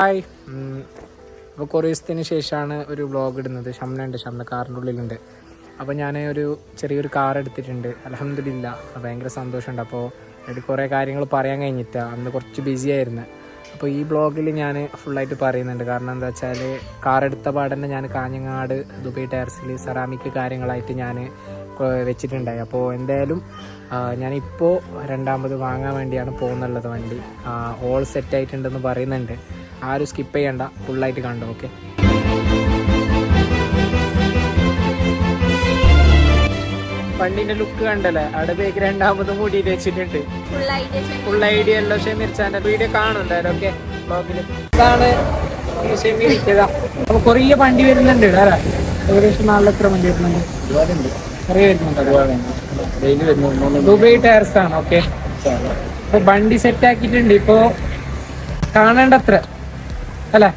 Hi, അപ്പോൾ കുറേ ദിവസത്തിന് ശേഷമാണ് ഒരു വ്ളോഗ് ഇടുന്നത്. ഷംന കാറിൻ്റെ ഉള്ളിലുണ്ട്. അപ്പോൾ ഞാൻ ചെറിയൊരു കാർ എടുത്തിട്ടുണ്ട്. അൽഹംദുലില്ലാ, ഭയങ്കര സന്തോഷമുണ്ട്. അപ്പോൾ അതിൽ കുറേ കാര്യങ്ങൾ പറയാൻ കഴിഞ്ഞിട്ടാണ്. അന്ന് കുറച്ച് ബിസി ആയിരുന്നു. അപ്പോൾ ഈ വ്ളോഗിൽ ഞാൻ ഫുള്ളായിട്ട് പറയുന്നുണ്ട്. കാരണം എന്താ വെച്ചാൽ കാർ എടുത്ത പാടന്നെ ഞാൻ കാഞ്ഞങ്ങാട് ദുബൈ ടയർസിൽ സെറാമിക് കാര്യങ്ങളായിട്ട് ഞാൻ വെച്ചിട്ടുണ്ടായി. അപ്പോൾ എന്തായാലും ഞാനിപ്പോൾ രണ്ടാമത് വാങ്ങാൻ വേണ്ടിയാണ് പോകുന്നുള്ളത്. വണ്ടി ഓൾ സെറ്റ് ആയിട്ടുണ്ടെന്ന് പറയുന്നുണ്ട്. ആരും സ്കിപ്പ് ചെയ്യണ്ട, ഫുള്ളായിട്ട് കണ്ടോ. ഓക്കെ, വണ്ടീൻ്റെ ലുക്ക് കണ്ടല്ലേ? അവിടെ ബേക്ക് രണ്ടാമത് മൂടിയിട്ട് വെച്ചിട്ടുണ്ട്. ഫുൾ ഐഡിയ അല്ലോ ഷമീർ ചാൻ്റെ വീഡിയോ കാണും എന്തായാലും. ഓക്കെ, ബ്ലോഗിൽ ഇതാണ് ഷമീർ ഇട്ടതാ. അപ്പോൾ കുറേ വണ്ടി വരുന്നുണ്ട്. വേറെ ഏകദേശം 4 എത്ര വണ്ടി വരുന്നുണ്ട്? കുറേ വരുന്നുണ്ട്. ദുബൈ ടയർസ് ആണ്. ഓക്കെ, അപ്പോൾ വണ്ടി സെറ്റ് ആക്കിയിട്ടുണ്ട്. ഇപ്പോൾ കാണേണ്ടത്ര അല്ലേ?